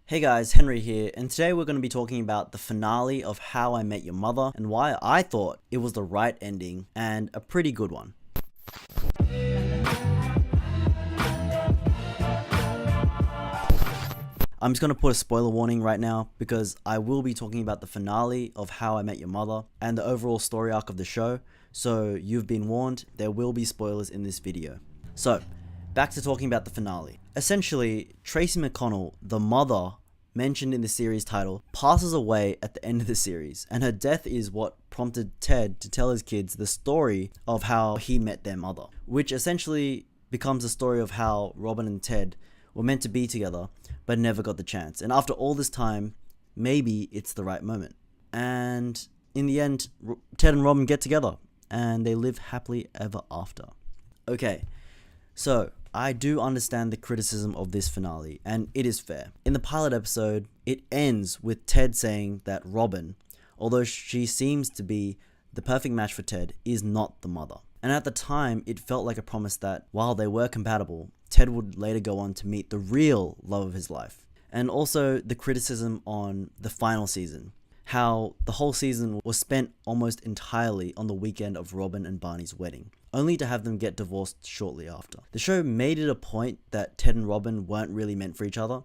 Hey guys, Henry here, and today we're going to be talking about the finale of How I Met Your Mother and why I thought it was the right ending and a pretty good one. I'm just going to put a spoiler warning right now because I will be talking about the finale of How I Met Your Mother and the overall story arc of the show, so you've been warned, there will be spoilers in this video. So, back to talking about the finale. Essentially, Tracy McConnell, the mother mentioned in the series title, passes away at the end of the series, and her death is what prompted Ted to tell his kids the story of how he met their mother, which essentially becomes the story of how Robin and Ted were meant to be together, but never got the chance. And after all this time, maybe it's the right moment. And in the end, Ted and Robin get together, and they live happily ever after. Okay, so I do understand the criticism of this finale, and it is fair. In the pilot episode, it ends with Ted saying that Robin, although she seems to be the perfect match for Ted, is not the mother. And at the time, it felt like a promise that, while they were compatible, Ted would later go on to meet the real love of his life. And also the criticism on the final season, how the whole season was spent almost entirely on the weekend of Robin and Barney's wedding, only to have them get divorced shortly after. The show made it a point that Ted and Robin weren't really meant for each other,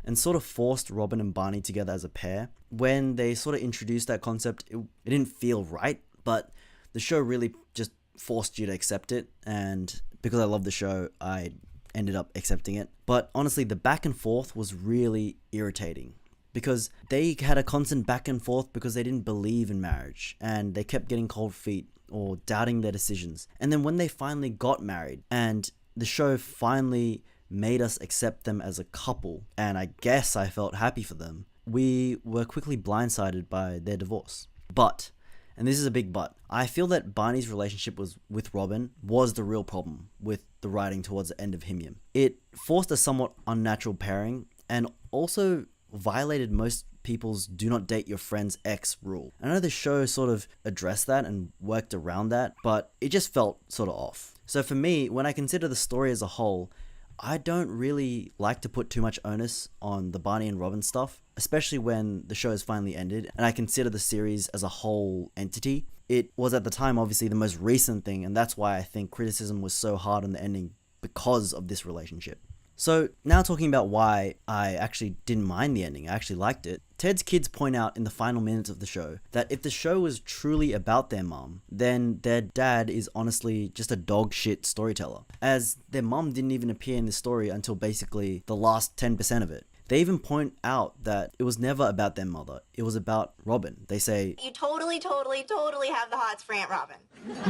and sort of forced Robin and Barney together as a pair. When they sort of introduced that concept, it didn't feel right, but the show really just forced you to accept it, and because I love the show, I ended up accepting it. But honestly, the back and forth was really irritating, because they had a constant back and forth because they didn't believe in marriage, and they kept getting cold feet or doubting their decisions. And then when they finally got married, and the show finally made us accept them as a couple, and I guess I felt happy for them, we were quickly blindsided by their divorce. But, and this is a big but, I feel that Barney's relationship with Robin was the real problem with the writing towards the end of HIMYM. It forced a somewhat unnatural pairing, and also violated most people's do not date your friend's ex rule. I know the show sort of addressed that and worked around that, but it just felt sort of off. So for me, when I consider the story as a whole, I don't really like to put too much onus on the Barney and Robin stuff, especially when the show has finally ended and I consider the series as a whole entity. It was at the time obviously the most recent thing, and that's why I think criticism was so hard on the ending, because of this relationship. So now talking about why I actually didn't mind the ending, I actually liked it. Ted's kids point out in the final minutes of the show that if the show was truly about their mum, then their dad is honestly just a dog shit storyteller, as their mum didn't even appear in the story until basically the last 10% of it. They even point out that it was never about their mother, it was about Robin. They say, "You totally have the hots for Aunt Robin."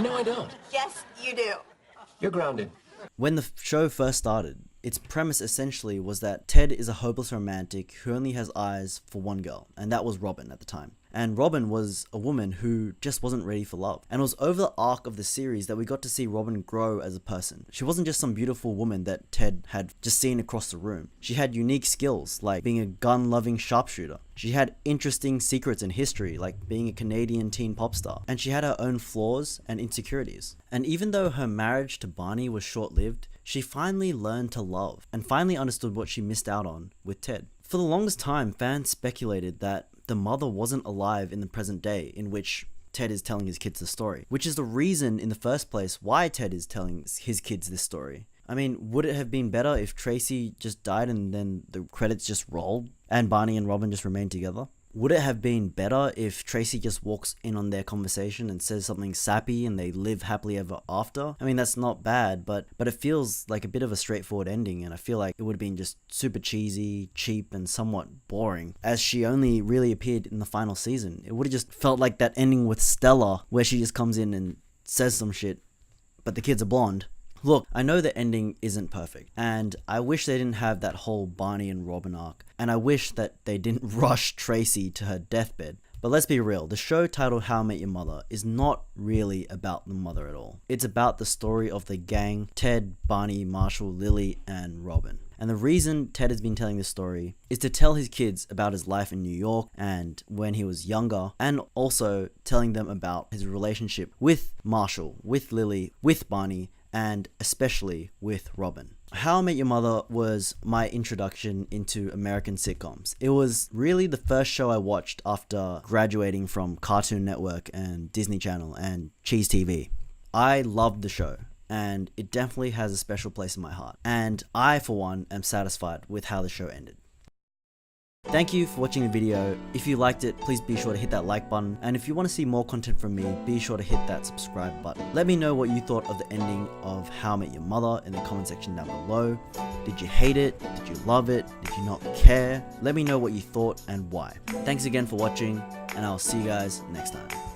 No, I don't. Yes, you do. You're grounded. when the show first started, its premise essentially was that Ted is a hopeless romantic who only has eyes for one girl, and that was Robin at the time. And Robin was a woman who just wasn't ready for love. And it was over the arc of the series that we got to see Robin grow as a person. She wasn't just some beautiful woman that Ted had just seen across the room. She had unique skills, like being a gun-loving sharpshooter. She had interesting secrets in history, like being a Canadian teen pop star. And she had her own flaws and insecurities. And even though her marriage to Barney was short-lived, she finally learned to love, and finally understood what she missed out on with Ted. For the longest time, fans speculated that the mother wasn't alive in the present day in which Ted is telling his kids the story, which is the reason in the first place why Ted is telling his kids this story. I mean, would it have been better if Tracy just died and then the credits just rolled and Barney and Robin just remained together? Would it have been better if Tracy just walks in on their conversation and says something sappy and they live happily ever after? I mean, that's not bad, but it feels like a bit of a straightforward ending, and I feel like it would have been just super cheesy, cheap, and somewhat boring, as she only really appeared in the final season. It would have just felt like that ending with Stella, where she just comes in and says some shit, but the kids are blonde. Look, I know the ending isn't perfect, and I wish they didn't have that whole Barney and Robin arc, and I wish that they didn't rush Tracy to her deathbed. But let's be real, the show titled How I Met Your Mother is not really about the mother at all. It's about the story of the gang: Ted, Barney, Marshall, Lily, and Robin. And the reason Ted has been telling this story is to tell his kids about his life in New York and when he was younger, and also telling them about his relationship with Marshall, with Lily, with Barney, and especially with Robin. How I Met Your Mother was my introduction into American sitcoms. It was really the first show I watched after graduating from Cartoon Network and Disney Channel and Cheese TV. I loved the show, and it definitely has a special place in my heart. And I, for one, am satisfied with how the show ended. Thank you for watching the video. If you liked it, please be sure to hit that like button. And if you want to see more content from me, be sure to hit that subscribe button. Let me know what you thought of the ending of How I Met Your Mother in the comment section down below. Did you hate it? Did you love it? Did you not care? Let me know what you thought and why. Thanks again for watching, and I'll see you guys next time.